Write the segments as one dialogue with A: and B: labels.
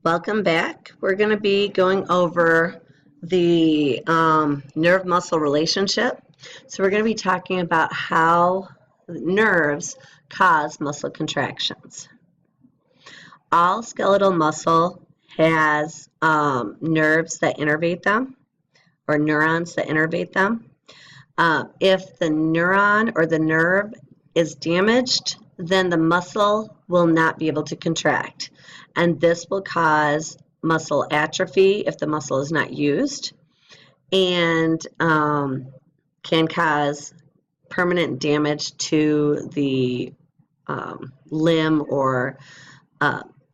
A: Welcome back. We're going to be going over the nerve-muscle relationship. So we're going to be talking about how nerves cause muscle contractions. All skeletal muscle has nerves that innervate them, or neurons that innervate them. If the neuron or the nerve is damaged, then the muscle will not be able to contract. And this will cause muscle atrophy if the muscle is not used, and can cause permanent damage to the limb or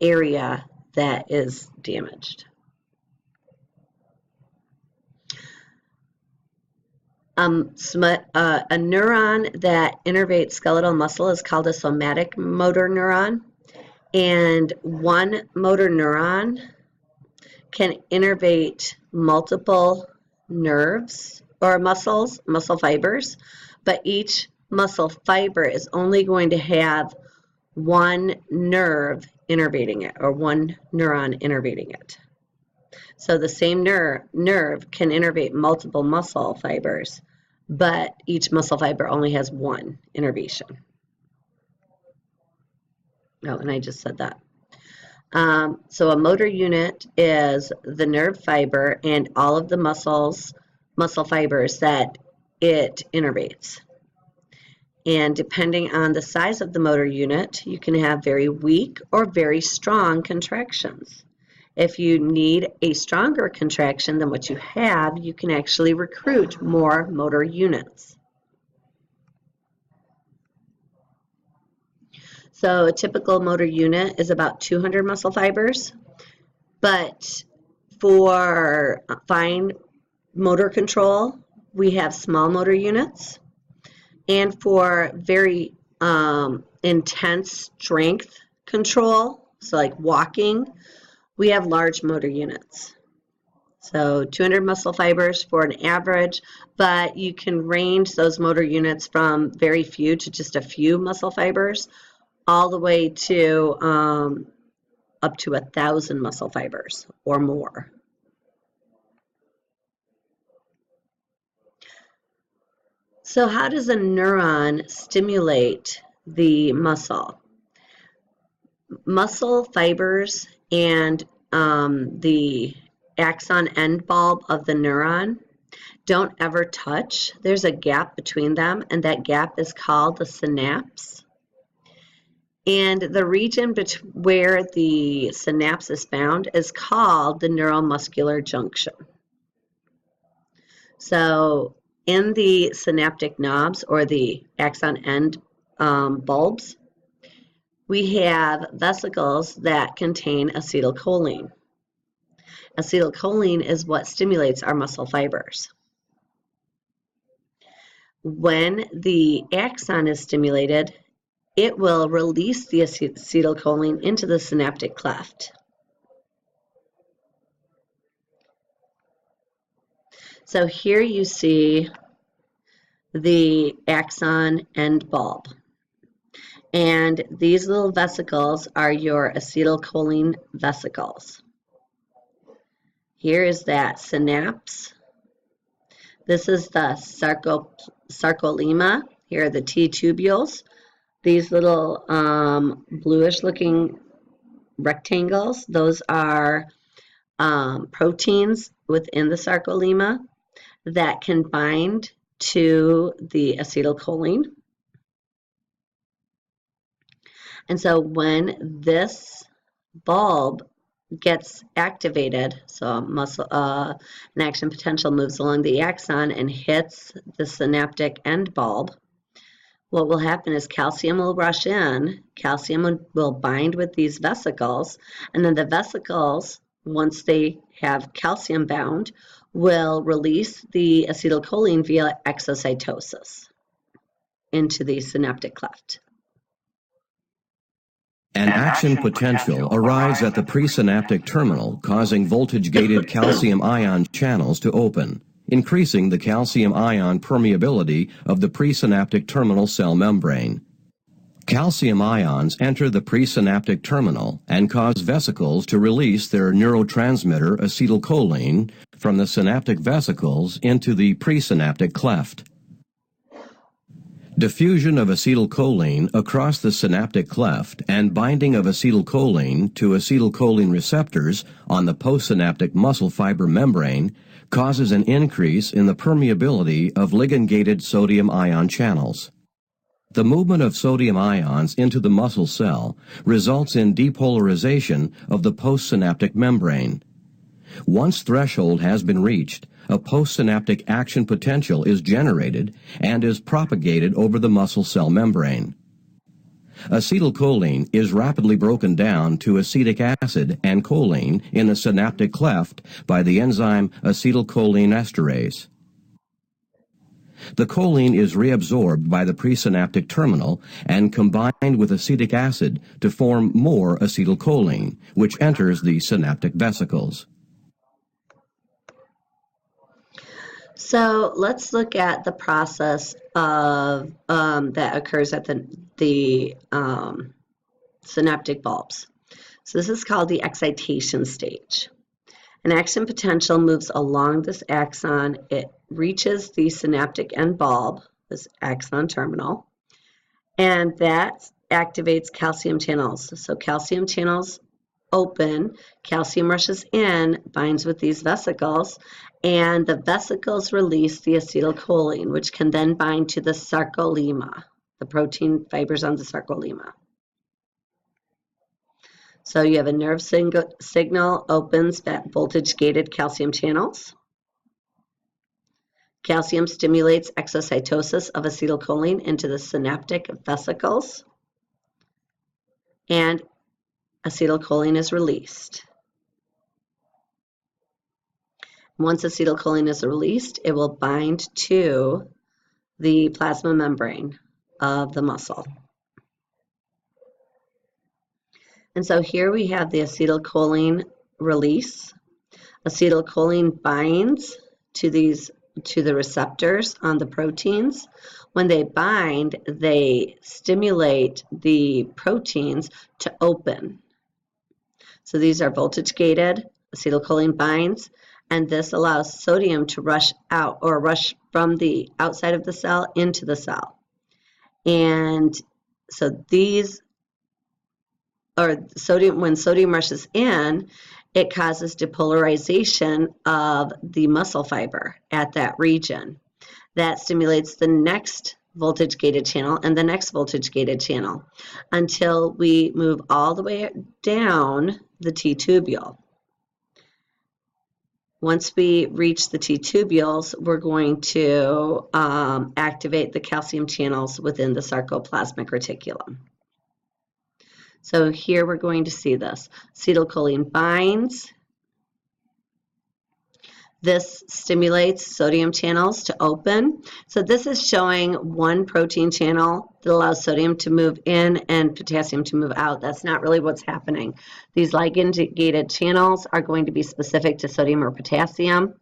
A: area that is damaged. A neuron that innervates skeletal muscle is called a somatic motor neuron. And one motor neuron can innervate multiple nerves or muscle fibers, but each muscle fiber is only going to have one nerve innervating it, or one neuron innervating it. So the same nerve can innervate multiple muscle fibers, but each muscle fiber only has one innervation. Oh, and I just said that. So a motor unit is the nerve fiber and all of the muscle fibers that it innervates. And depending on the size of the motor unit, you can have very weak or very strong contractions. If you need a stronger contraction than what you have, you can actually recruit more motor units. So a typical motor unit is about 200 muscle fibers, but for fine motor control, we have small motor units, and for very intense strength control, so like walking, we have large motor units. So 200 muscle fibers for an average, but you can range those motor units from very few to just a few muscle fibers, all the way to up to 1,000 muscle fibers or more. So how does a neuron stimulate the muscle? Muscle fibers and the axon end bulb of the neuron don't ever touch. There's a gap between them, and that gap is called the synapse. And the region where the synapse is found is called the neuromuscular junction. So in the synaptic knobs, or the axon end bulbs, we have vesicles that contain acetylcholine. Acetylcholine is what stimulates our muscle fibers. When the axon is stimulated, it will release the acetylcholine into the synaptic cleft. So here you see the axon end bulb. And these little vesicles are your acetylcholine vesicles. Here is that synapse. This is the sarcolemma. Here are the T tubules. These little bluish looking rectangles, those are proteins within the sarcolemma that can bind to the acetylcholine. And so when this bulb gets activated, so an action potential moves along the axon and hits the synaptic end bulb, what will happen is calcium will rush in, calcium will bind with these vesicles, and then the vesicles, once they have calcium bound, will release the acetylcholine via exocytosis into the synaptic cleft.
B: An action potential arrives at the presynaptic terminal, causing voltage-gated calcium ion channels to open, increasing the calcium ion permeability of the presynaptic terminal cell membrane. Calcium ions enter the presynaptic terminal and cause vesicles to release their neurotransmitter acetylcholine from the synaptic vesicles into the presynaptic cleft. Diffusion of acetylcholine across the synaptic cleft and binding of acetylcholine to acetylcholine receptors on the postsynaptic muscle fiber membrane causes an increase in the permeability of ligand-gated sodium ion channels. The movement of sodium ions into the muscle cell results in depolarization of the postsynaptic membrane. Once threshold has been reached, a postsynaptic action potential is generated and is propagated over the muscle cell membrane. Acetylcholine is rapidly broken down to acetic acid and choline in the synaptic cleft by the enzyme acetylcholine esterase. The choline is reabsorbed by the presynaptic terminal and combined with acetic acid to form more acetylcholine, which enters the synaptic vesicles.
A: So let's look at the process of that occurs at the synaptic bulbs. So this is called the excitation stage. An action potential moves along this axon. It reaches the synaptic end bulb, this axon terminal, and that activates calcium channels. So calcium channels open, calcium rushes in, binds with these vesicles, and the vesicles release the acetylcholine, which can then bind to the sarcolemma, the protein fibers on the sarcolemma. So you have a nerve signal opens that voltage-gated calcium channels. Calcium stimulates exocytosis of acetylcholine into the synaptic vesicles, and acetylcholine is released. Once acetylcholine is released, it will bind to the plasma membrane of the muscle. And so here we have the acetylcholine release. Acetylcholine binds to the receptors on the proteins. When they bind, they stimulate the proteins to open. So these are voltage-gated, acetylcholine binds, and this allows sodium to rush out or rush from the outside of the cell into the cell. And so when sodium rushes in, it causes depolarization of the muscle fiber at that region. That stimulates the next voltage-gated channel and the next voltage-gated channel until we move all the way down the T-tubule. Once we reach the T-tubules, we're going to activate the calcium channels within the sarcoplasmic reticulum. So here we're going to see this. Acetylcholine binds. This stimulates sodium channels to open. So this is showing one protein channel that allows sodium to move in and potassium to move out. That's not really what's happening. These ligand-gated channels are going to be specific to sodium or potassium.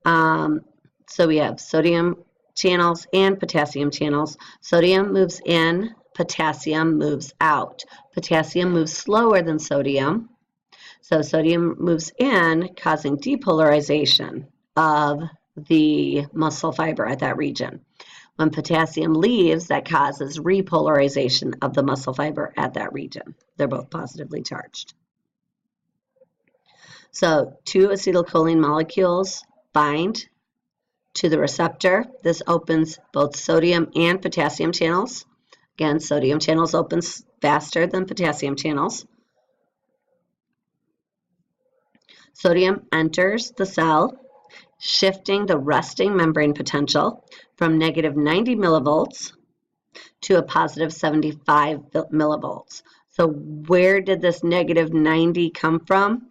A: So we have sodium channels and potassium channels. Sodium moves in, potassium moves out. Potassium moves slower than sodium. So sodium moves in, causing depolarization of the muscle fiber at that region. When potassium leaves, that causes repolarization of the muscle fiber at that region. They're both positively charged. So two acetylcholine molecules bind to the receptor. This opens both sodium and potassium channels. Again, sodium channels open faster than potassium channels. Sodium enters the cell, shifting the resting membrane potential from negative 90 millivolts to a positive 75 millivolts. So where did this negative 90 come from?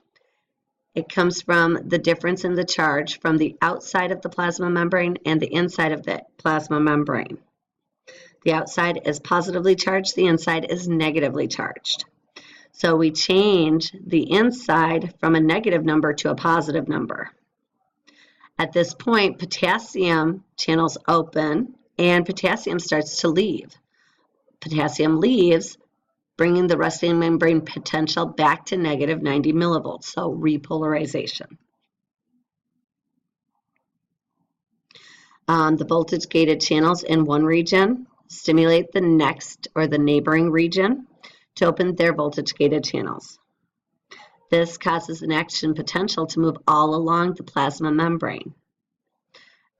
A: It comes from the difference in the charge from the outside of the plasma membrane and the inside of the plasma membrane. The outside is positively charged, the inside is negatively charged. So we change the inside from a negative number to a positive number. At this point, potassium channels open and potassium starts to leave. potassium leaves, bringing the resting membrane potential back to negative 90 millivolts, so repolarization. The voltage-gated channels in one region stimulate the next or the neighboring region to open their voltage-gated channels. This causes an action potential to move all along the plasma membrane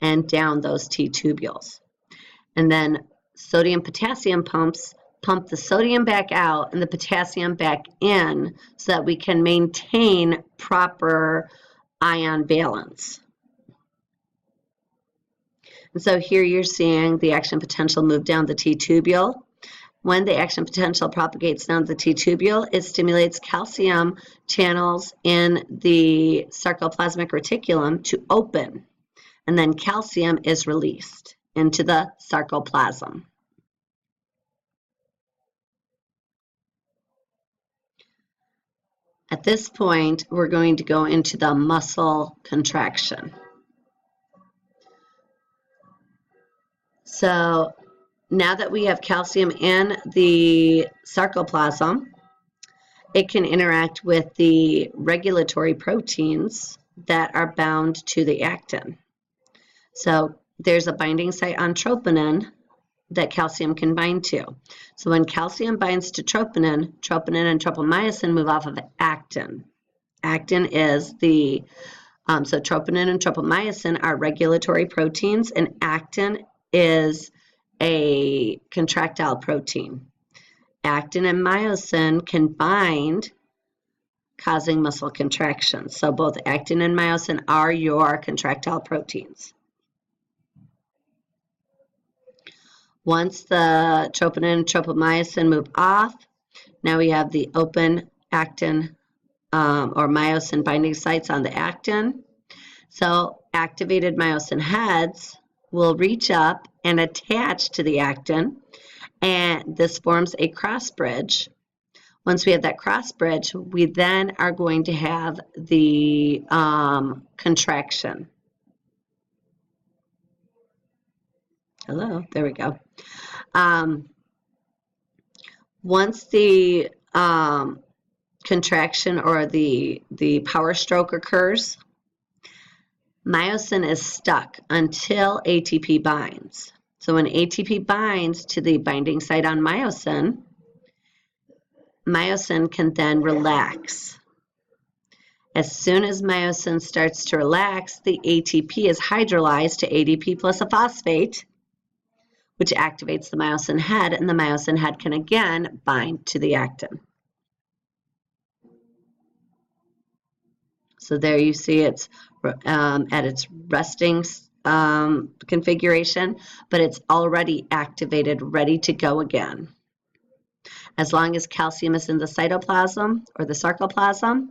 A: and down those T tubules. And then sodium-potassium pumps pump the sodium back out and the potassium back in so that we can maintain proper ion balance. And so here you're seeing the action potential move down the T tubule. When the action potential propagates down the T tubule, it stimulates calcium channels in the sarcoplasmic reticulum to open, and then calcium is released into the sarcoplasm. At this point, we're going to go into the muscle contraction. So now that we have calcium in the sarcoplasm, it can interact with the regulatory proteins that are bound to the actin. So there's a binding site on troponin that calcium can bind to. So when calcium binds to troponin, troponin and tropomyosin move off of actin. Actin is the, so troponin and tropomyosin are regulatory proteins, and actin is a contractile protein. Actin and myosin can bind, causing muscle contraction. So both actin and myosin are your contractile proteins. Once the troponin and tropomyosin move off, now we have the open actin or myosin binding sites on the actin. So activated myosin heads will reach up and attach to the actin, and this forms a cross bridge. Once we have that cross bridge, we then are going to have the contraction. Hello, there we go. Once the contraction or the power stroke occurs, myosin is stuck until ATP binds. So when ATP binds to the binding site on myosin, myosin can then relax. As soon as myosin starts to relax, the ATP is hydrolyzed to ADP plus a phosphate, which activates the myosin head, and the myosin head can again bind to the actin. So there you see it's at its resting configuration, but it's already activated, ready to go again. As long as calcium is in the cytoplasm or the sarcoplasm,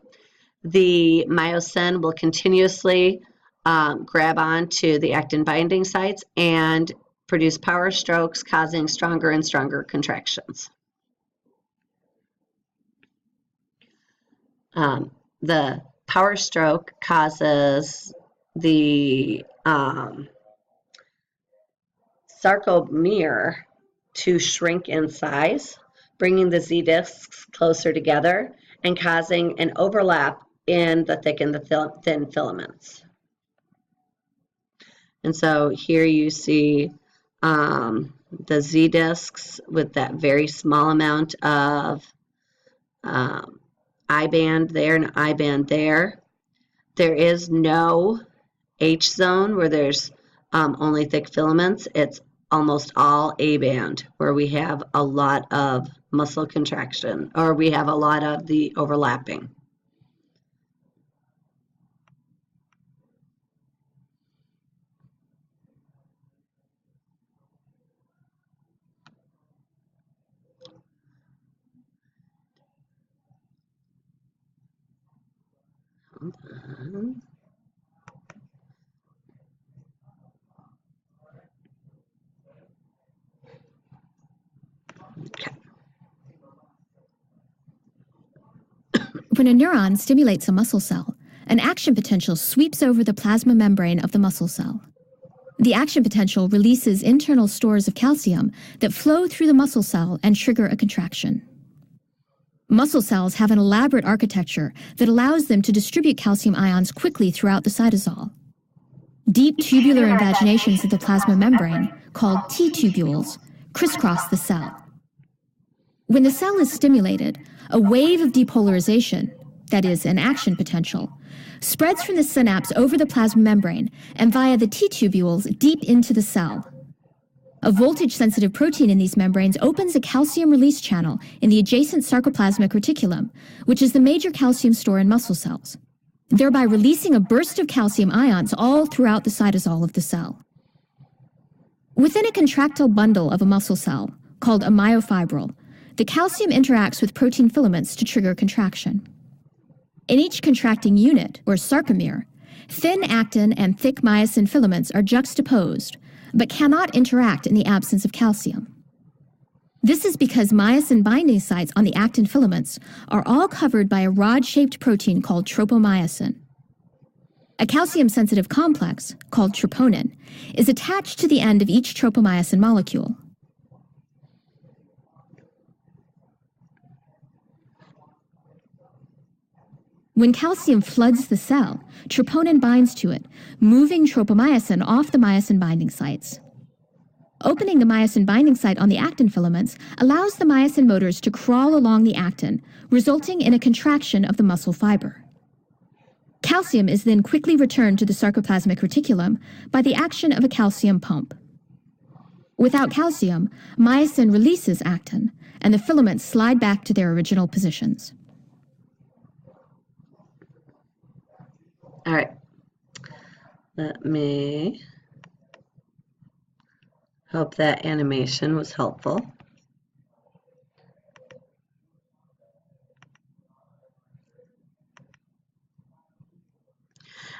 A: the myosin will continuously grab onto the actin binding sites and produce power strokes, causing stronger and stronger contractions. The power stroke causes the sarcomere to shrink in size, bringing the Z discs closer together and causing an overlap in the thick and the thin filaments. And so here you see the Z discs with that very small amount of I band there and I band there. There is no H zone where there's only thick filaments. It's almost all A band where we have a lot of muscle contraction, or we have a lot of the overlapping. Okay.
C: When a neuron stimulates a muscle cell, an action potential sweeps over the plasma membrane of the muscle cell. The action potential releases internal stores of calcium that flow through the muscle cell and trigger a contraction. Muscle cells have an elaborate architecture that allows them to distribute calcium ions quickly throughout the cytosol. Deep tubular invaginations of the plasma membrane, called T-tubules, crisscross the cell. When the cell is stimulated, a wave of depolarization, that is, an action potential, spreads from the synapse over the plasma membrane and via the T-tubules deep into the cell. A voltage-sensitive protein in these membranes opens a calcium release channel in the adjacent sarcoplasmic reticulum, which is the major calcium store in muscle cells, thereby releasing a burst of calcium ions all throughout the cytosol of the cell. Within a contractile bundle of a muscle cell, called a myofibril, the calcium interacts with protein filaments to trigger contraction. In each contracting unit, or sarcomere, thin actin and thick myosin filaments are juxtaposed, but cannot interact in the absence of calcium. This is because myosin binding sites on the actin filaments are all covered by a rod-shaped protein called tropomyosin. A calcium-sensitive complex, called troponin, is attached to the end of each tropomyosin molecule. When calcium floods the cell, troponin binds to it, moving tropomyosin off the myosin binding sites. Opening the myosin binding site on the actin filaments allows the myosin motors to crawl along the actin, resulting in a contraction of the muscle fiber. Calcium is then quickly returned to the sarcoplasmic reticulum by the action of a calcium pump. Without calcium, myosin releases actin, and the filaments slide back to their original positions.
A: All right, let me hope that animation was helpful.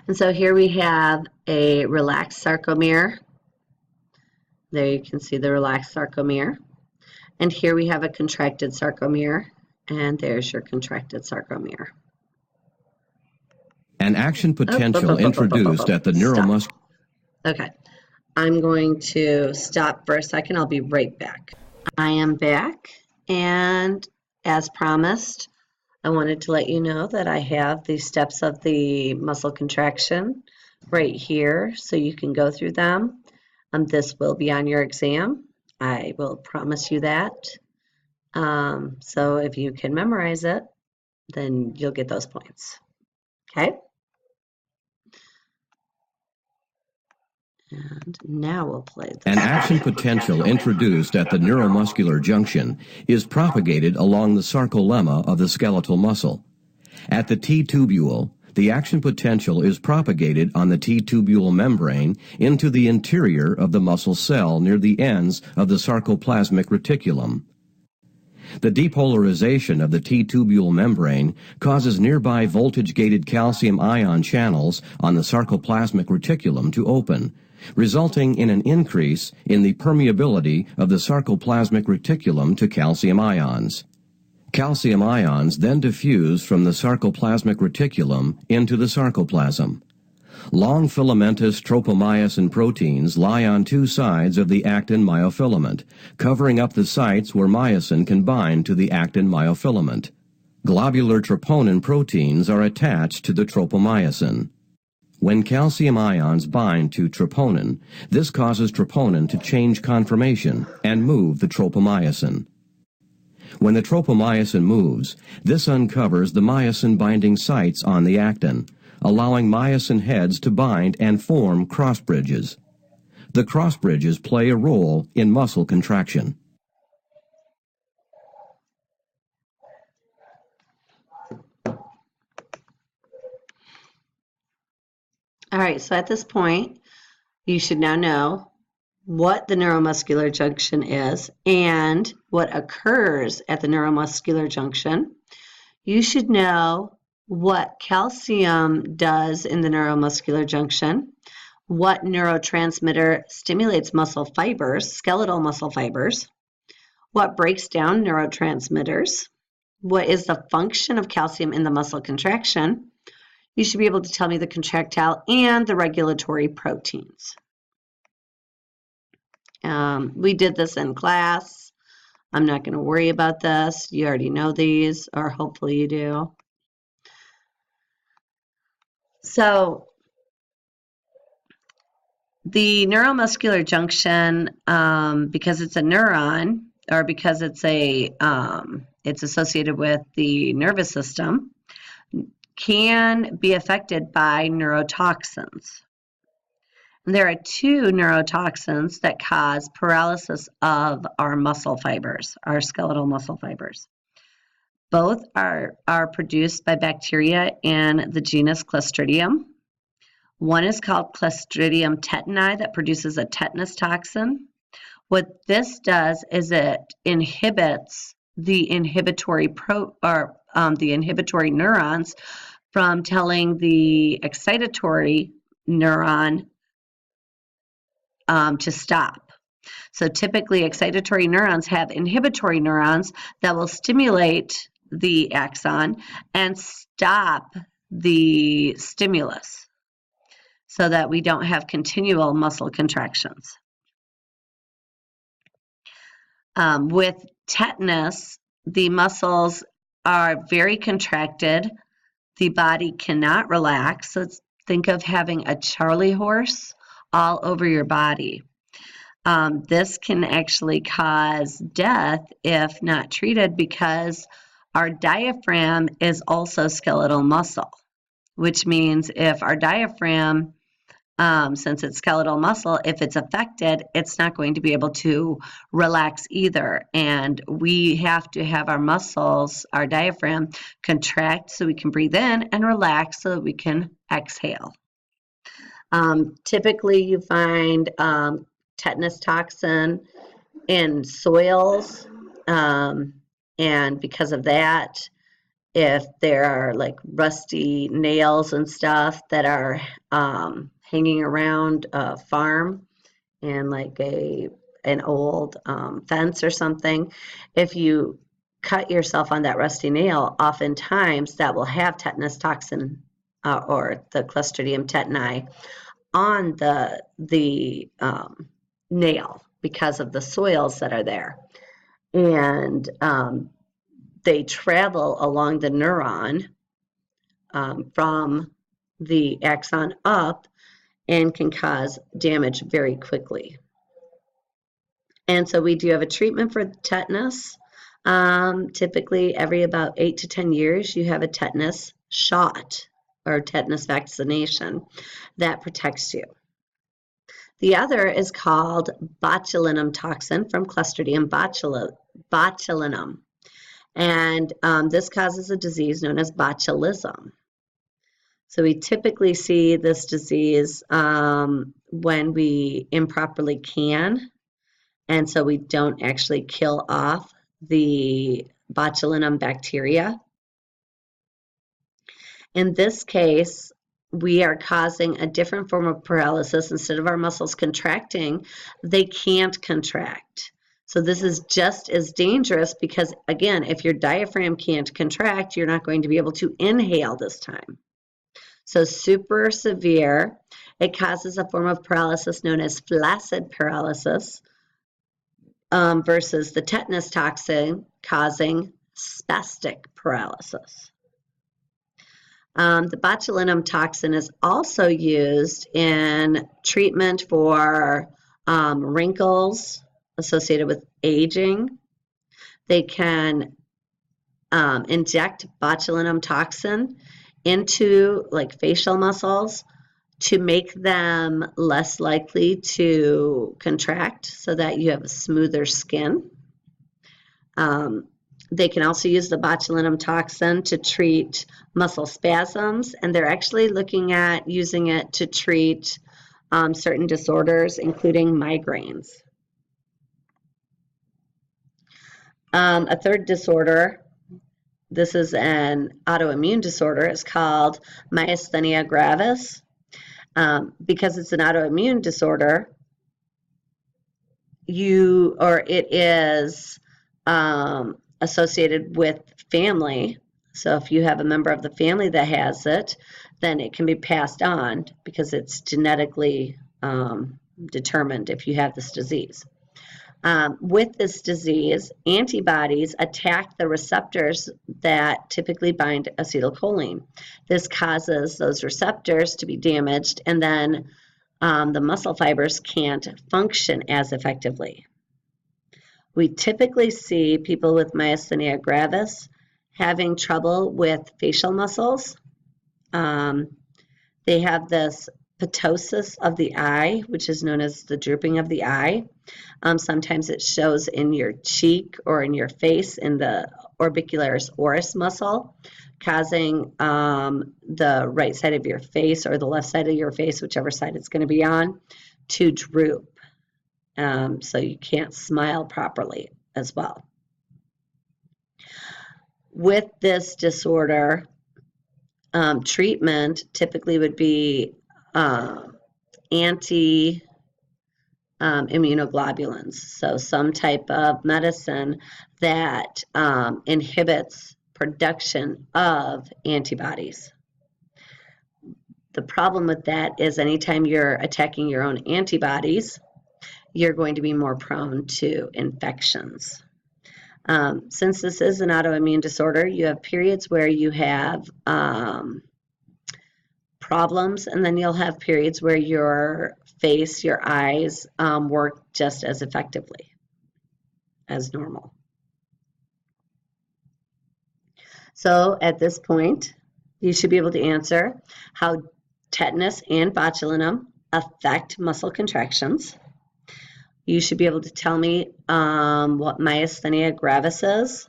A: And so here we have a relaxed sarcomere. There you can see the relaxed sarcomere. And here we have a contracted sarcomere, and there's your contracted sarcomere.
B: An action potential introduced at the neuromuscular.
A: Okay, I'm going to stop for a second. I'll be right back. I am back, and as promised, I wanted to let you know that I have the steps of the muscle contraction right here, so you can go through them. This will be on your exam. I will promise you that. So if you can memorize it, then you'll get those points. Okay? And now we'll play this.
B: An action potential introduced at the neuromuscular junction is propagated along the sarcolemma of the skeletal muscle. At the T-tubule, the action potential is propagated on the T-tubule membrane into the interior of the muscle cell near the ends of the sarcoplasmic reticulum. The depolarization of the T-tubule membrane causes nearby voltage-gated calcium ion channels on the sarcoplasmic reticulum to open, resulting in an increase in the permeability of the sarcoplasmic reticulum to calcium ions. Calcium ions then diffuse from the sarcoplasmic reticulum into the sarcoplasm. Long filamentous tropomyosin proteins lie on two sides of the actin myofilament, covering up the sites where myosin can bind to the actin myofilament. Globular troponin proteins are attached to the tropomyosin. When calcium ions bind to troponin, this causes troponin to change conformation and move the tropomyosin. When the tropomyosin moves, this uncovers the myosin-binding sites on the actin, allowing myosin heads to bind and form cross bridges. The cross bridges play a role in muscle contraction.
A: All right, so at this point, you should now know what the neuromuscular junction is and what occurs at the neuromuscular junction. You should know what calcium does in the neuromuscular junction, what neurotransmitter stimulates muscle fibers, skeletal muscle fibers, what breaks down neurotransmitters, what is the function of calcium in the muscle contraction. You should be able to tell me the contractile and the regulatory proteins. We did this in class. I'm not going to worry about this. You already know these, or hopefully you do. So the neuromuscular junction, because it's a neuron, or because it's associated with the nervous system, can be affected by neurotoxins. There are two neurotoxins that cause paralysis of our muscle fibers, our skeletal muscle fibers. Both are produced by bacteria in the genus Clostridium. One is called Clostridium tetani that produces a tetanus toxin. What this does is it inhibits the inhibitory neurons from telling the excitatory neuron to stop. So typically excitatory neurons have inhibitory neurons that will stimulate the axon and stop the stimulus so that we don't have continual muscle contractions. With tetanus, the muscles are very contracted. The body cannot relax. So think of having a Charlie horse all over your body. This can actually cause death if not treated, because our diaphragm is also skeletal muscle, which means if our diaphragm, since it's skeletal muscle, if it's affected, it's not going to be able to relax either. And we have to have our muscles, our diaphragm, contract so we can breathe in and relax so that we can exhale. Typically, you find tetanus toxin in soils, and because of that, if there are like rusty nails and stuff that are hanging around a farm and like an old fence or something, if you cut yourself on that rusty nail, oftentimes that will have tetanus toxin or the Clostridium tetani on the nail because of the soils that are there. And they travel along the neuron from the axon up and can cause damage very quickly. And so we do have a treatment for tetanus. Typically every about 8 to 10 years you have a tetanus shot or tetanus vaccination that protects you. The other is called botulinum toxin from Clostridium botulinum. And this causes a disease known as botulism. So we typically see this disease when we improperly can, and so we don't actually kill off the botulinum bacteria. In this case, we are causing a different form of paralysis. Instead of our muscles contracting, they can't contract. So this is just as dangerous because, again, if your diaphragm can't contract, you're not going to be able to inhale this time. So super severe. It causes a form of paralysis known as flaccid paralysis versus the tetanus toxin causing spastic paralysis. The botulinum toxin is also used in treatment for wrinkles associated with aging. They can inject botulinum toxin into like facial muscles to make them less likely to contract so that you have a smoother skin. They can also use the botulinum toxin to treat muscle spasms, and they're actually looking at using it to treat certain disorders, including migraines. A third disorder, this is an autoimmune disorder, it's called Myasthenia Gravis. Because it's an autoimmune disorder, it is associated with family. So if you have a member of the family that has it, then it can be passed on because it's genetically determined if you have this disease. With this disease, antibodies attack the receptors that typically bind acetylcholine. This causes those receptors to be damaged, and then the muscle fibers can't function as effectively. We typically see people with myasthenia gravis having trouble with facial muscles. They have this ptosis of the eye, which is known as the drooping of the eye. Sometimes it shows in your cheek or in your face in the orbicularis oris muscle, causing the right side of your face or the left side of your face, whichever side it's going to be on, to droop. So you can't smile properly as well. With this disorder, treatment typically would be anti-immunoglobulins, so some type of medicine that inhibits production of antibodies. The problem with that is anytime you're attacking your own antibodies, you're going to be more prone to infections. Since this is an autoimmune disorder, you have periods where you have problems, and then you'll have periods where your face, your eyes work just as effectively as normal. So at this point, you should be able to answer how tetanus and botulinum affect muscle contractions. You should be able to tell me what myasthenia gravis is.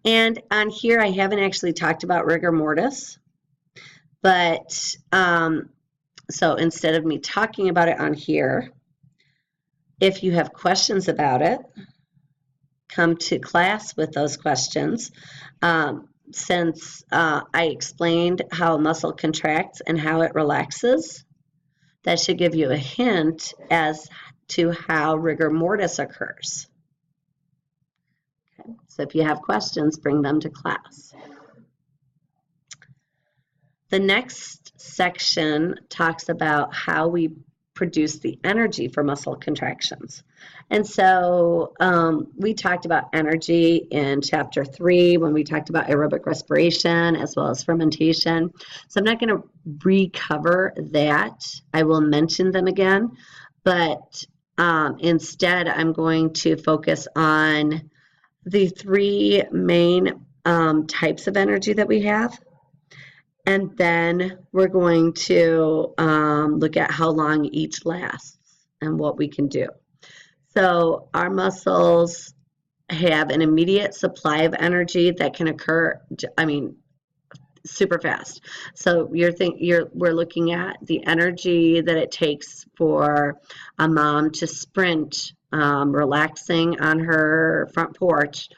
A: And on here, I haven't actually talked about rigor mortis, but so instead of me talking about it on here, if you have questions about it, come to class with those questions. Since I explained how a muscle contracts and how it relaxes, that should give you a hint as to how rigor mortis occurs. Okay. So if you have questions, bring them to class. The next section talks about how we produce the energy for muscle contractions. And so we talked about energy in chapter 3 when we talked about aerobic respiration as well as fermentation. So I'm not going to recover that. I will mention them again, but instead I'm going to focus on the 3 main types of energy that we have. And then we're going to look at how long each lasts and what we can do. So our muscles have an immediate supply of energy that can occur, super fast. So we're looking at the energy that it takes for a mom to sprint, relaxing on her front porch,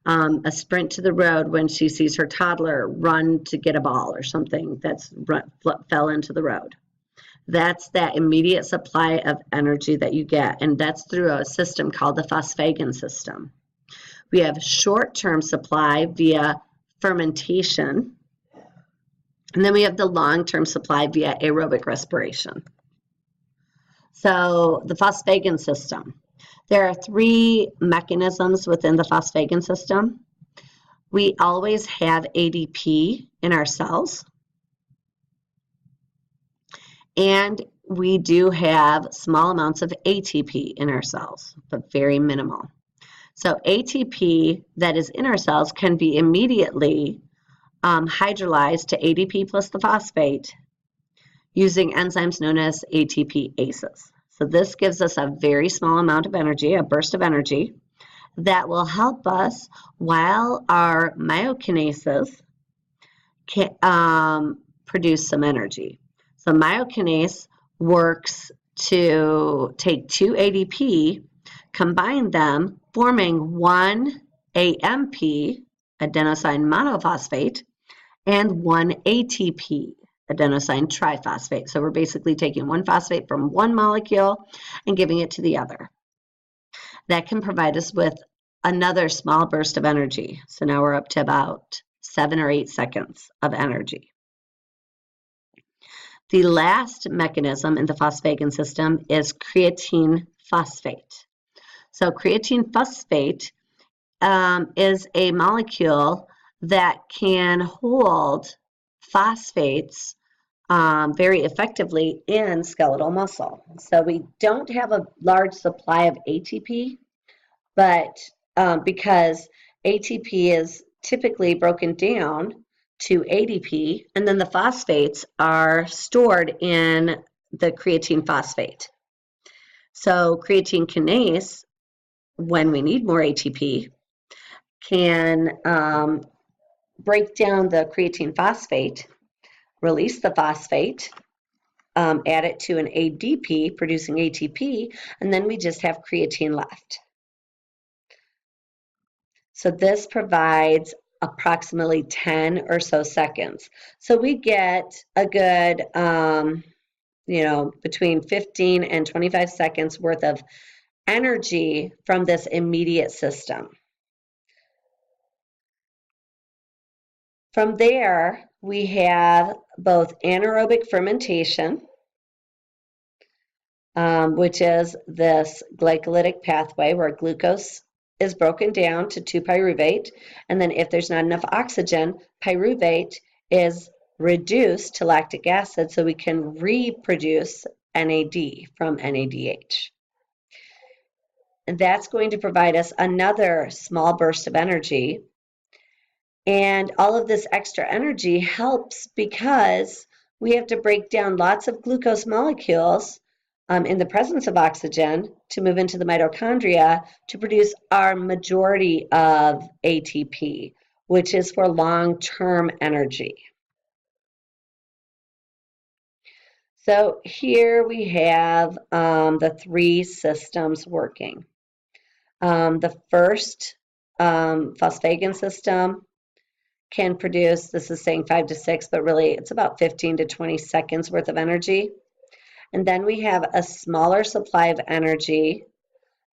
A: a sprint to the road when she sees her toddler run to get a ball or something that's fell into the road. That's that immediate supply of energy that you get, and that's through a system called the phosphating system. We have short-term supply via fermentation, and then we have the long-term supply via aerobic respiration. So the phosphating system. There are 3 mechanisms within the phosphating system. We always have ADP in our cells. And we do have small amounts of ATP in our cells, but very minimal. So ATP that is in our cells can be immediately hydrolyzed to ADP plus the phosphate using enzymes known as ATPases. So this gives us a very small amount of energy, a burst of energy, that will help us while our myokinases can produce some energy. So myokines works to take 2 ADP, combine them, forming 1 AMP, adenosine monophosphate, and 1 ATP, adenosine triphosphate. So we're basically taking 1 phosphate from 1 molecule and giving it to the other. That can provide us with another small burst of energy. So now we're up to about 7 or 8 seconds of energy. The last mechanism in the phosphating system is creatine phosphate. So creatine phosphate is a molecule that can hold phosphates very effectively in skeletal muscle. So we don't have a large supply of ATP, but because ATP is typically broken down to ADP, and then the phosphates are stored in the creatine phosphate. So creatine kinase, when we need more ATP, can break down the creatine phosphate, release the phosphate, add it to an ADP, producing ATP, and then we just have creatine left. So this provides approximately 10 or so seconds. So we get a good, between 15 and 25 seconds worth of energy from this immediate system. From there, we have both anaerobic fermentation, which is this glycolytic pathway where glucose is broken down to 2-pyruvate, and then if there's not enough oxygen, pyruvate is reduced to lactic acid so we can reproduce NAD from NADH. And that's going to provide us another small burst of energy. And all of this extra energy helps because we have to break down lots of glucose molecules in the presence of oxygen to move into the mitochondria to produce our majority of ATP, which is for long-term energy. So here we have the three systems working. The first phosphagen system can produce, this is saying 5 to 6, but really it's about 15 to 20 seconds worth of energy. And then we have a smaller supply of energy,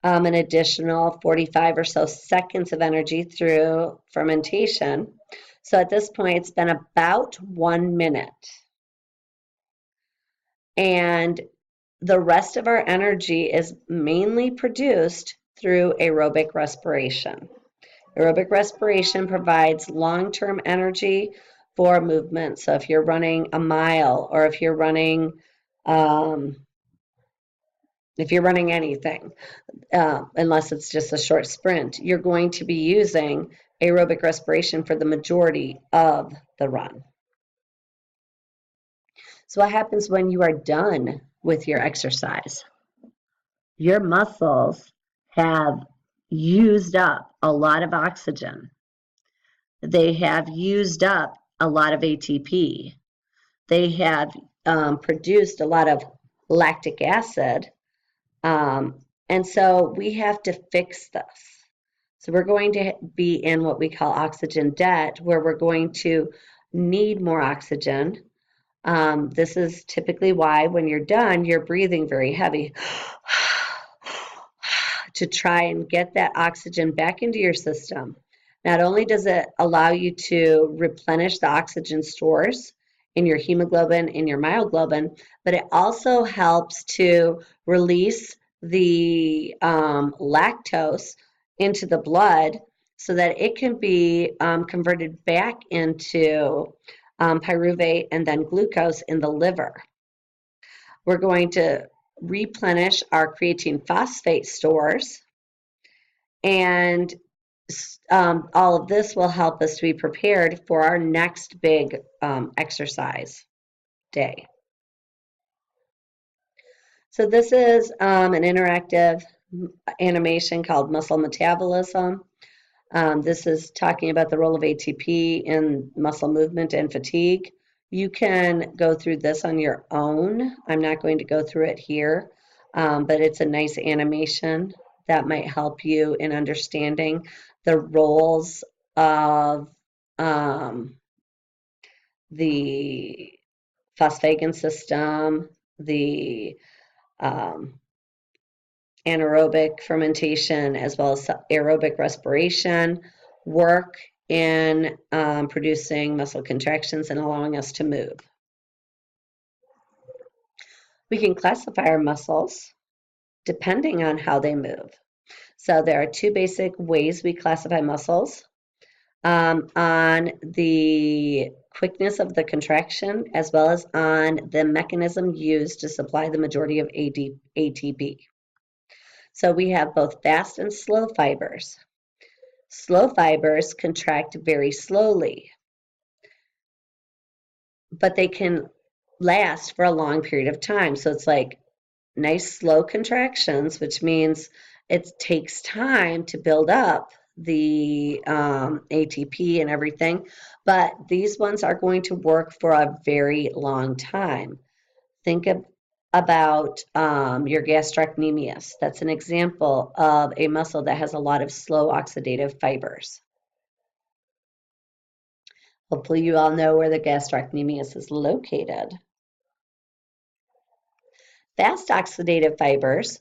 A: an additional 45 or so seconds of energy through fermentation. So at this point, it's been about 1 minute. And the rest of our energy is mainly produced through aerobic respiration. Aerobic respiration provides long-term energy for movement. So if you're running a mile or if you're running anything, unless it's just a short sprint, you're going to be using aerobic respiration for the majority of the run. So what happens when you are done with your exercise? Your muscles have used up a lot of oxygen. They have used up a lot of ATP. They have produced a lot of lactic acid. And so we have to fix this. So we're going to be in what we call oxygen debt, where we're going to need more oxygen. This is typically why when you're done, you're breathing very heavy to try and get that oxygen back into your system. Not only does it allow you to replenish the oxygen stores in your hemoglobin, in your myoglobin, but it also helps to release the lactose into the blood so that it can be converted back into pyruvate and then glucose in the liver. We're going to replenish our creatine phosphate stores, and all of this will help us to be prepared for our next big exercise day. So this is an interactive animation called muscle metabolism. This is talking about the role of ATP in muscle movement and fatigue. You can go through this on your own. I'm not going to go through it here, but it's a nice animation that might help you in understanding the roles of the phosphagen system, the anaerobic fermentation, as well as aerobic respiration work in producing muscle contractions and allowing us to move. We can classify our muscles depending on how they move. So there are two basic ways we classify muscles, on the quickness of the contraction as well as on the mechanism used to supply the majority of ATP. So we have both fast and slow fibers. Slow fibers contract very slowly, but they can last for a long period of time. So it's like nice slow contractions, which means it takes time to build up the ATP and everything, but these ones are going to work for a very long time. Think about your gastrocnemius. That's an example of a muscle that has a lot of slow oxidative fibers. Hopefully you all know where the gastrocnemius is located. Fast oxidative fibers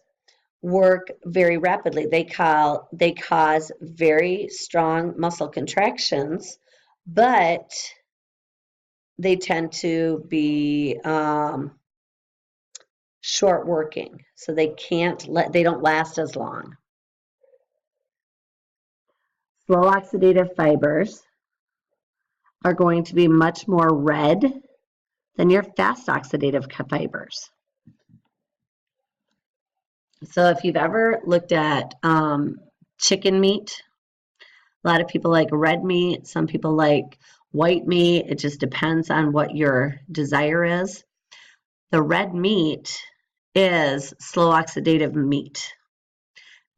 A: work very rapidly. They cause very strong muscle contractions, but they tend to be short working, so they don't last as long. Slow oxidative fibers are going to be much more red than your fast oxidative fibers. So if you've ever looked at chicken meat, a lot of people like red meat, some people like white meat. It just depends on what your desire is. The red meat is slow oxidative meat.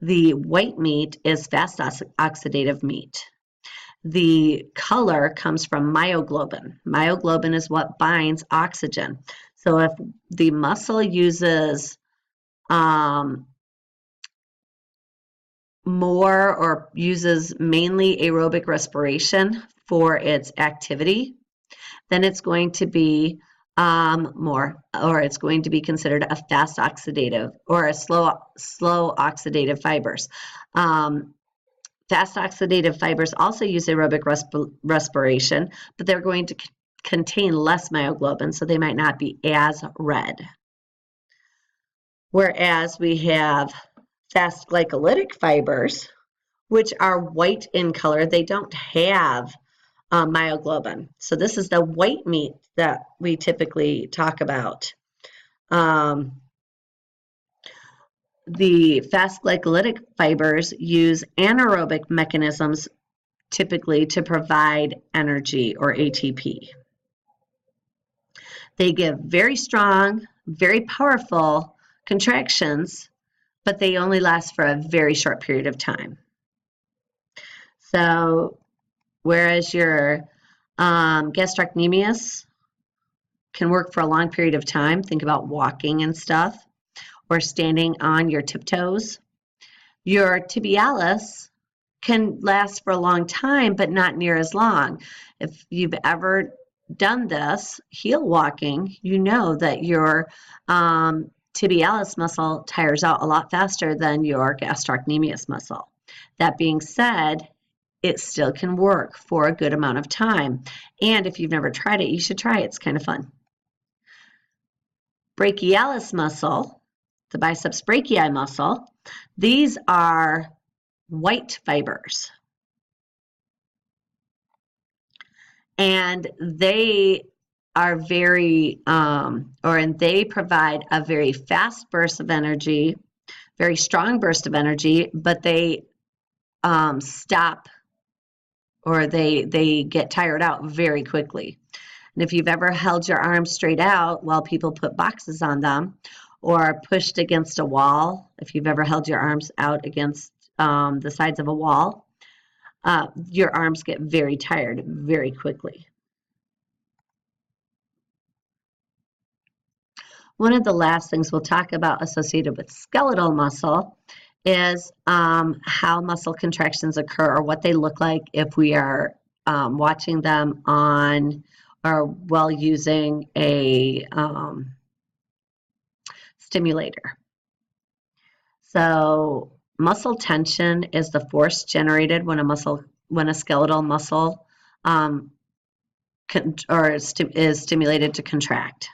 A: The white meat is fast oxidative meat. The color comes from myoglobin. Myoglobin is what binds oxygen. So if the muscle uses more or uses mainly aerobic respiration for its activity, then it's going to be it's going to be considered a fast oxidative or a slow oxidative fibers. Fast oxidative fibers also use aerobic respiration, but they're going to contain less myoglobin, so they might not be as red. Whereas we have fast glycolytic fibers, which are white in color. They don't have myoglobin. So this is the white meat that we typically talk about. The fast glycolytic fibers use anaerobic mechanisms typically to provide energy or ATP. They give very strong, very powerful contractions, but they only last for a very short period of time. So whereas your gastrocnemius can work for a long period of time, think about walking and stuff, or standing on your tiptoes, your tibialis can last for a long time, but not near as long. If you've ever done this, heel walking, you know that your tibialis muscle tires out a lot faster than your gastrocnemius muscle. That being said, it still can work for a good amount of time. And if you've never tried it, you should try it. It's kind of fun. Brachialis muscle, the biceps brachii muscle, these are white fibers. And they are they provide a very fast burst of energy, very strong burst of energy, but they stop or they get tired out very quickly. And if you've ever held your arms straight out while people put boxes on them or pushed against a wall, if you've ever held your arms out against the sides of a wall, your arms get very tired very quickly. One of the last things we'll talk about associated with skeletal muscle is how muscle contractions occur or what they look like if we are watching them on or while using a stimulator. So muscle tension is the force generated when a skeletal muscle is stimulated to contract.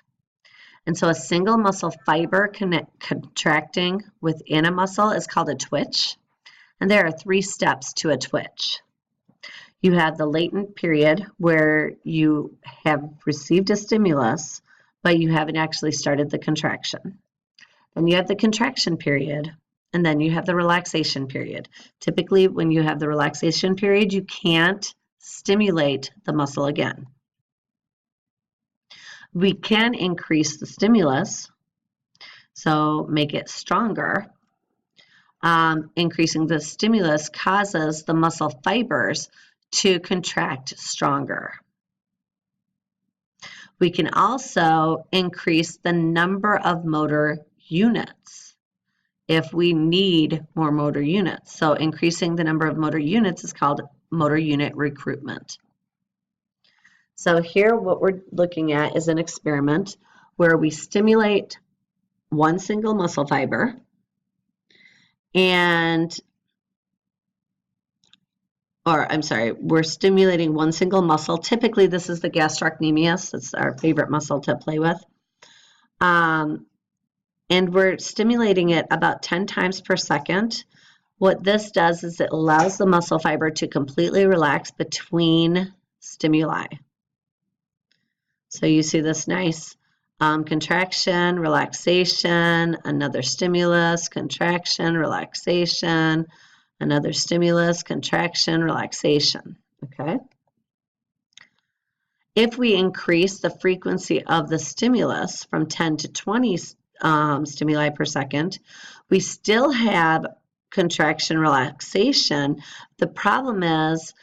A: And so a single muscle fiber contracting within a muscle is called a twitch. And there are 3 steps to a twitch. You have the latent period where you have received a stimulus, but you haven't actually started the contraction. Then you have the contraction period, and then you have the relaxation period. Typically, when you have the relaxation period, you can't stimulate the muscle again. We can increase the stimulus, so make it stronger. Increasing the stimulus causes the muscle fibers to contract stronger. We can also increase the number of motor units if we need more motor units. So increasing the number of motor units is called motor unit recruitment. So here what we're looking at is an experiment where we stimulate one single muscle fiber we're stimulating one single muscle. Typically this is the gastrocnemius, it's our favorite muscle to play with. And we're stimulating it about 10 times per second. What this does is it allows the muscle fiber to completely relax between stimuli. So you see this nice contraction, relaxation, another stimulus, contraction, relaxation, another stimulus, contraction, relaxation, okay? If we increase the frequency of the stimulus from 10 to 20 stimuli per second, we still have contraction, relaxation. The problem is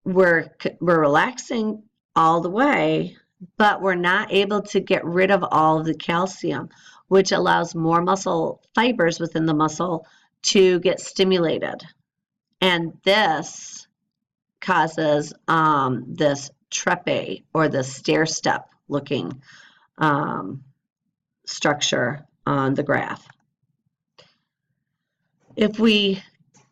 A: we're relaxing all the way, but we're not able to get rid of all of the calcium, which allows more muscle fibers within the muscle to get stimulated. And this causes this trepe or the stair step looking structure on the graph. If we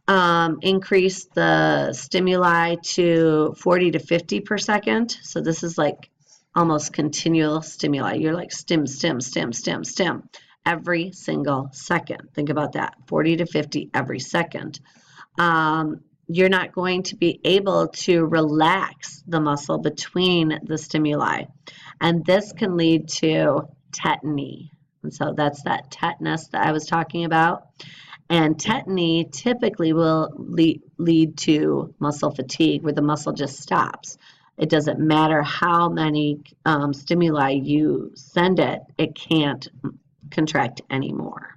A: increase the stimuli to 40 to 50 per second, so this is like almost continual stimuli. You're like stim, stim, stim, stim, stim every single second. Think about that, 40 to 50 every second. You're not going to be able to relax the muscle between the stimuli. And this can lead to tetany. And so that's that tetanus that I was talking about. And tetany typically will lead to muscle fatigue, where the muscle just stops. It doesn't matter how many stimuli you send it, it can't contract anymore.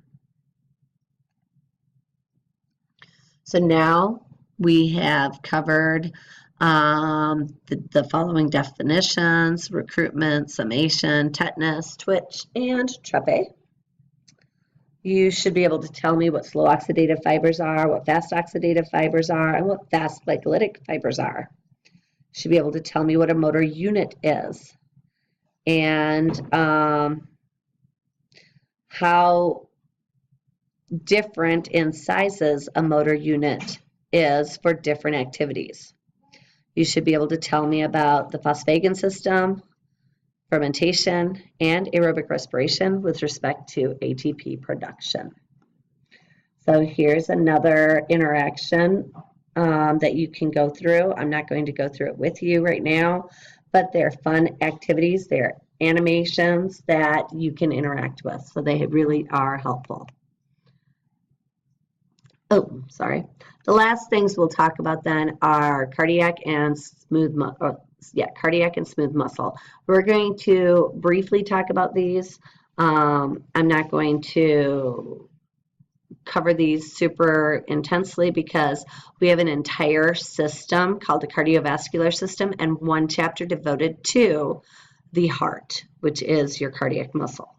A: So now we have covered the following definitions: recruitment, summation, tetanus, twitch, and trepe. You should be able to tell me what slow oxidative fibers are, what fast oxidative fibers are, and what fast glycolytic fibers are. You should be able to tell me what a motor unit is, and how different in sizes a motor unit is for different activities. You should be able to tell me about the phosphating system, fermentation, and aerobic respiration with respect to ATP production. So here's another interaction that you can go through. I'm not going to go through it with you right now, but they're fun activities. They're animations that you can interact with, so they really are helpful. Oh, sorry. The last things we'll talk about then are cardiac and smooth muscle. We're going to briefly talk about these. I'm not going to cover these super intensely because we have an entire system called the cardiovascular system and one chapter devoted to the heart, which is your cardiac muscle.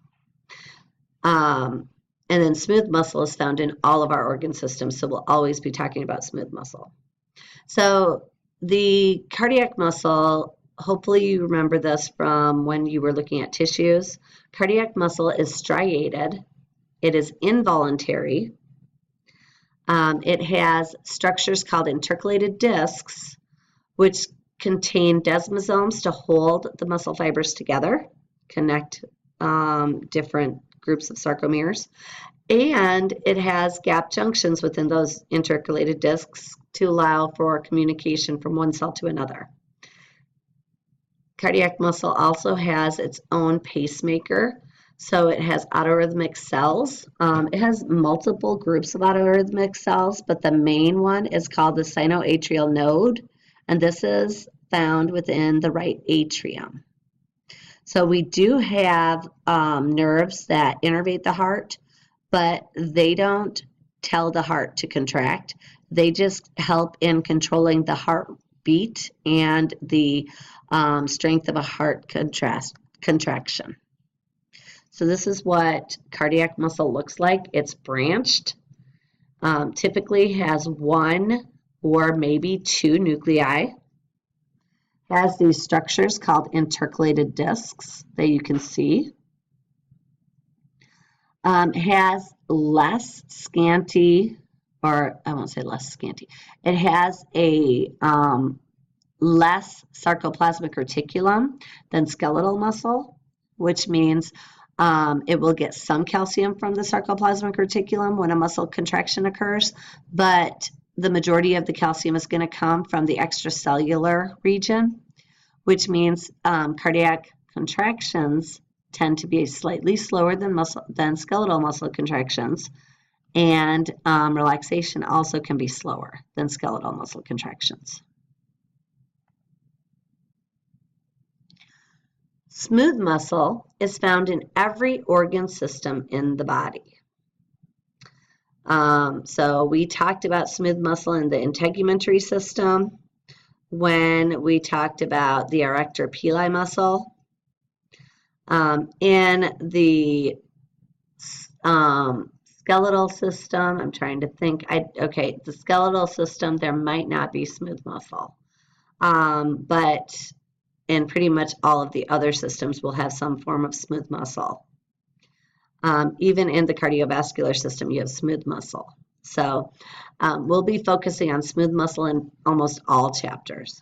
A: And then smooth muscle is found in all of our organ systems, so we'll always be talking about smooth muscle. So the cardiac muscle, hopefully you remember this from when you were looking at tissues. Cardiac muscle is striated. It is involuntary. It has structures called intercalated discs, which contain desmosomes to hold the muscle fibers together, connect different groups of sarcomeres. And it has gap junctions within those intercalated discs to allow for communication from one cell to another. Cardiac muscle also has its own pacemaker. So it has autorhythmic cells. It has multiple groups of autorhythmic cells, but the main one is called the sinoatrial node, and this is found within the right atrium. So we do have nerves that innervate the heart, but they don't tell the heart to contract. They just help in controlling the heartbeat and the strength of a heart contraction. So this is what cardiac muscle looks like. It's branched, typically has one or maybe two nuclei, has these structures called intercalated discs that you can see, has less scanty, or I won't say less scanty, it has a less sarcoplasmic reticulum than skeletal muscle, which means it will get some calcium from the sarcoplasmic reticulum when a muscle contraction occurs, but the majority of the calcium is going to come from the extracellular region, which means cardiac contractions tend to be slightly slower than skeletal muscle contractions, and relaxation also can be slower than skeletal muscle contractions. Smooth muscle is found in every organ system in the body. So we talked about smooth muscle in the integumentary system when we talked about the erector pili muscle. In the skeletal system, I'm trying to think, the skeletal system, there might not be smooth muscle, but in pretty much all of the other systems will have some form of smooth muscle. Even in the cardiovascular system, you have smooth muscle. So we'll be focusing on smooth muscle in almost all chapters.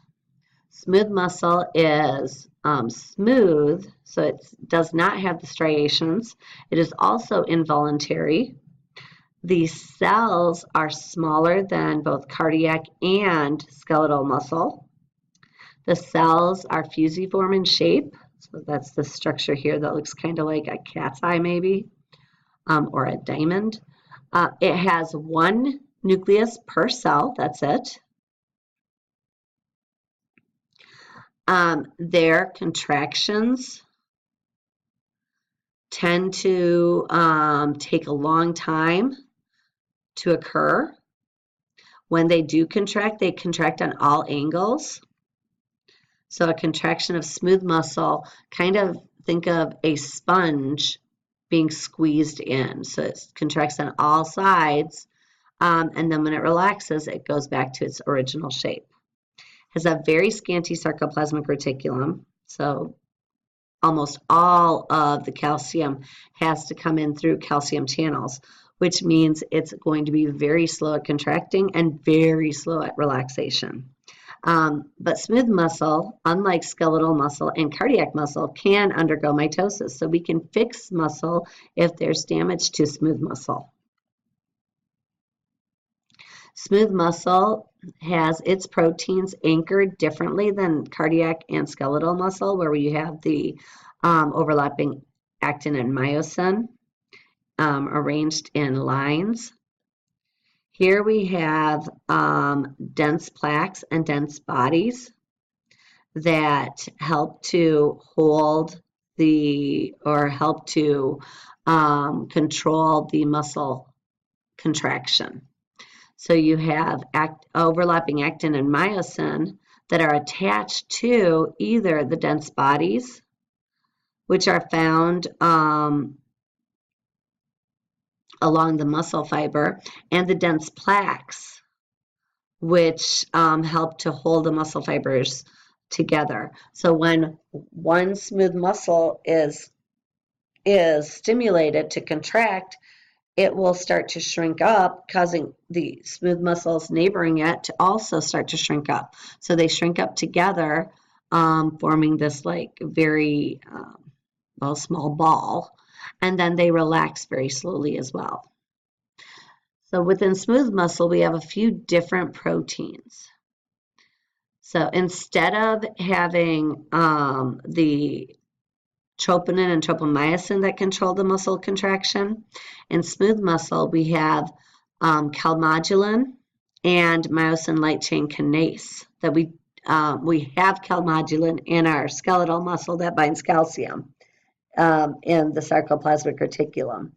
A: Smooth muscle is smooth, so it does not have the striations. It is also involuntary. The cells are smaller than both cardiac and skeletal muscle. The cells are fusiform in shape, so that's the structure here that looks kind of like a cat's eye maybe, or a diamond. It has one nucleus per cell, that's it. Their contractions tend to take a long time to occur. When they do contract, they contract on all angles. So a contraction of smooth muscle, kind of think of a sponge being squeezed in. So it contracts on all sides, and then when it relaxes, it goes back to its original shape. Has a very scanty sarcoplasmic reticulum, so almost all of the calcium has to come in through calcium channels, which means it's going to be very slow at contracting and very slow at relaxation. But smooth muscle, unlike skeletal muscle and cardiac muscle, can undergo mitosis. So we can fix muscle if there's damage to smooth muscle. Smooth muscle has its proteins anchored differently than cardiac and skeletal muscle, where you have the overlapping actin and myosin arranged in lines. Here we have dense plaques and dense bodies that help to hold help to control the muscle contraction. So you have overlapping actin and myosin that are attached to either the dense bodies, which are found along the muscle fiber, and the dense plaques, which help to hold the muscle fibers together. So when one smooth muscle is stimulated to contract, it will start to shrink up, causing the smooth muscles neighboring it to also start to shrink up. So they shrink up together, forming this like very small ball, and then they relax very slowly as well. So within smooth muscle, we have a few different proteins. So instead of having the troponin and tropomyosin that control the muscle contraction, in smooth muscle, we have calmodulin and myosin light chain kinase that we have calmodulin in our skeletal muscle that binds calcium in the sarcoplasmic reticulum,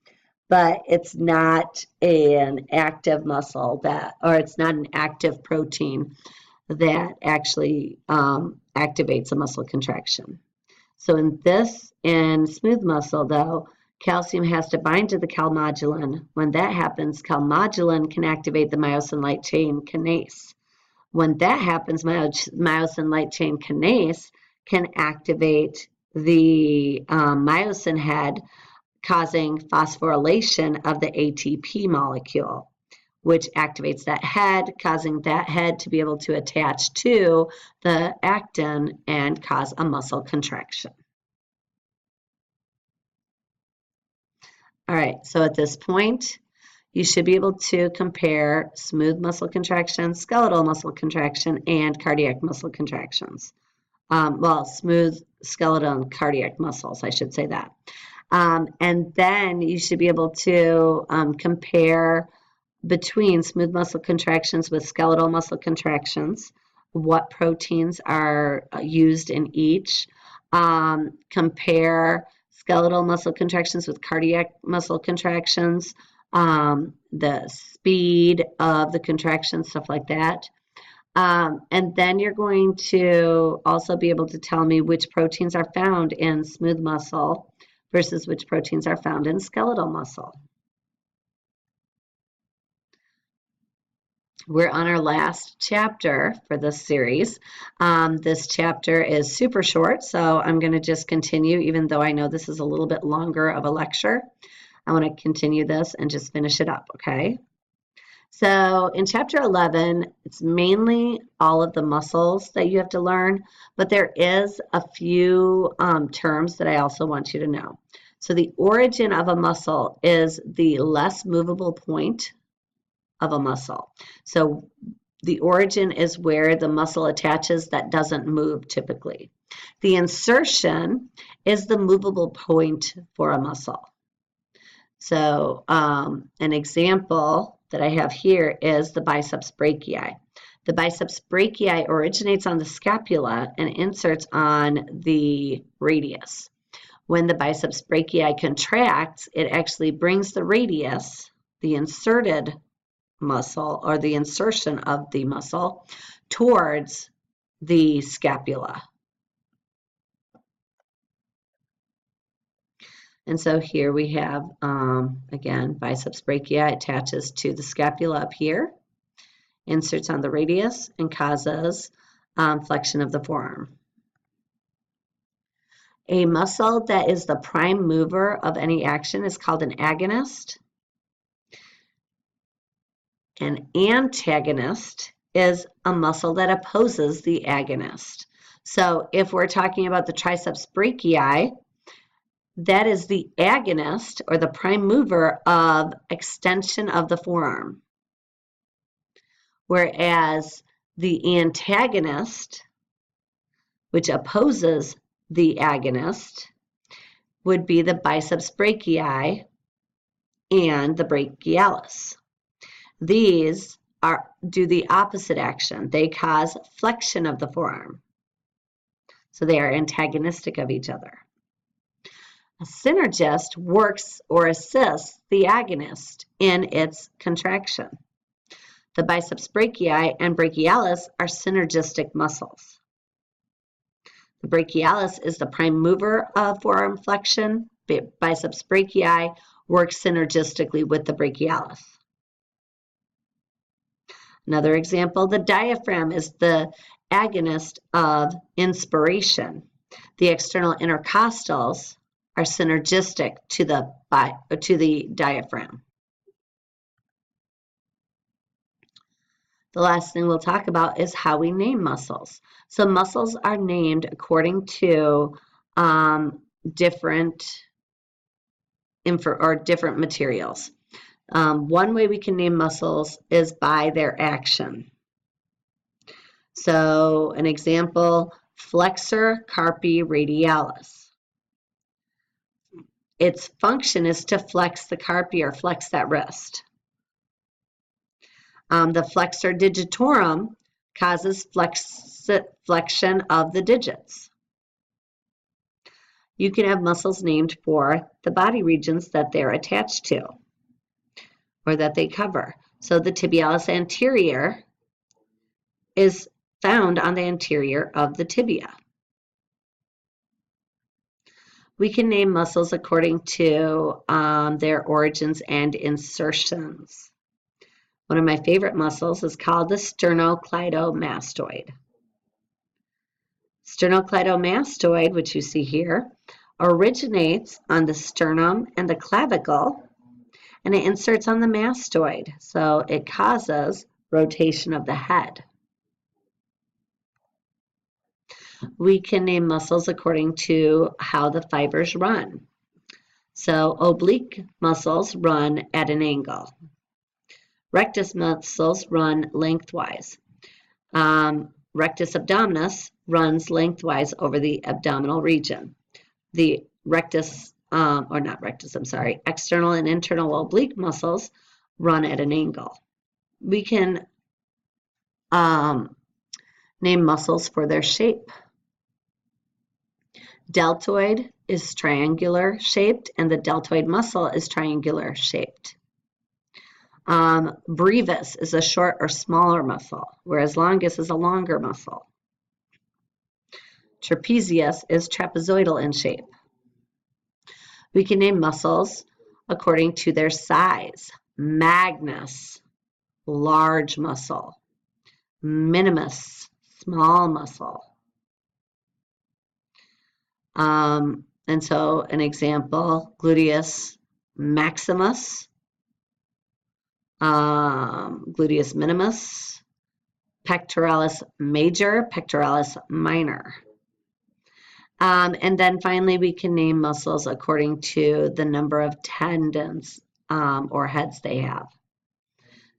A: but it's not an active muscle or it's not an active protein that actually activates a muscle contraction. So in smooth muscle though, calcium has to bind to the calmodulin. When that happens, calmodulin can activate the myosin light chain kinase. When that happens, myosin light chain kinase can activate the myosin head, causing phosphorylation of the ATP molecule, which activates that head, causing that head to be able to attach to the actin and cause a muscle contraction. All right, so at this point, you should be able to compare smooth muscle contraction, skeletal muscle contraction, and cardiac muscle contractions. Well, smooth skeletal and cardiac muscles, I should say that. And then you should be able to compare between smooth muscle contractions with skeletal muscle contractions, what proteins are used in each, compare skeletal muscle contractions with cardiac muscle contractions, the speed of the contraction, stuff like that. And then you're going to also be able to tell me which proteins are found in smooth muscle versus which proteins are found in skeletal muscle. We're on our last chapter for this series. This chapter is super short, so I'm going to just continue, even though I know this is a little bit longer of a lecture. I want to continue this and just finish it up, okay? So in chapter 11, it's mainly all of the muscles that you have to learn, but there is a few terms that I also want you to know. So the origin of a muscle is the less movable point of a muscle. So the origin is where the muscle attaches that doesn't move typically. The insertion is the movable point for a muscle. So an example that I have here is the biceps brachii. The biceps brachii originates on the scapula and inserts on the radius. When the biceps brachii contracts, it actually brings the radius, the inserted muscle or the insertion of the muscle, towards the scapula. And so here we have, again, biceps brachii attaches to the scapula up here, inserts on the radius, and causes flexion of the forearm. A muscle that is the prime mover of any action is called an agonist. An antagonist is a muscle that opposes the agonist. So if we're talking about the triceps brachii, that is the agonist or the prime mover of extension of the forearm. Whereas the antagonist, which opposes the agonist, would be the biceps brachii and the brachialis. These do the opposite action. They cause flexion of the forearm. So they are antagonistic of each other. A synergist works or assists the agonist in its contraction. The biceps brachii and brachialis are synergistic muscles. The brachialis is the prime mover of forearm flexion. Biceps brachii works synergistically with the brachialis. Another example, the diaphragm is the agonist of inspiration. The external intercostals are synergistic to the diaphragm. The last thing we'll talk about is how we name muscles. So muscles are named according to different materials. One way we can name muscles is by their action. So an example, flexor carpi radialis. Its function is to flex the carpi or flex that wrist. The flexor digitorum causes flexion of the digits. You can have muscles named for the body regions that they're attached to or that they cover. So the tibialis anterior is found on the anterior of the tibia. We can name muscles according to their origins and insertions. One of my favorite muscles is called the sternocleidomastoid. Sternocleidomastoid, which you see here, originates on the sternum and the clavicle, and it inserts on the mastoid, so it causes rotation of the head. We can name muscles according to how the fibers run. So oblique muscles run at an angle. Rectus muscles run lengthwise. Rectus abdominis runs lengthwise over the abdominal region. The external and internal oblique muscles run at an angle. We can name muscles for their shape. Deltoid is triangular shaped, and the deltoid muscle is triangular shaped. Brevis is a short or smaller muscle, whereas longus is a longer muscle. Trapezius is trapezoidal in shape. We can name muscles according to their size. Magnus, large muscle. Minimus, small muscle. And so an example, gluteus maximus, gluteus minimus, pectoralis major, pectoralis minor. And then finally, we can name muscles according to the number of tendons or heads they have.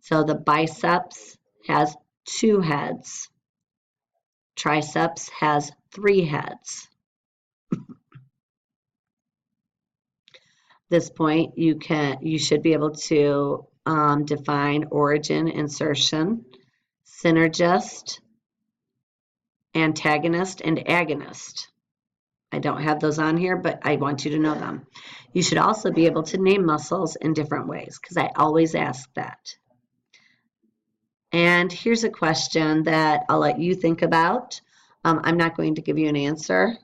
A: So the biceps has 2 heads. Triceps has 3 heads. This point, you should be able to define origin, insertion, synergist, antagonist, and agonist. I don't have those on here, but I want you to know them. You should also be able to name muscles in different ways, because I always ask that. And here's a question that I'll let you think about. I'm not going to give you an answer,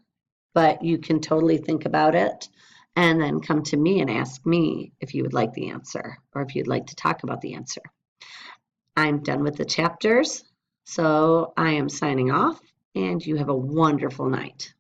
A: but you can totally think about it and then come to me and ask me if you would like the answer or if you'd like to talk about the answer. I'm done with the chapters, so I am signing off, and you have a wonderful night.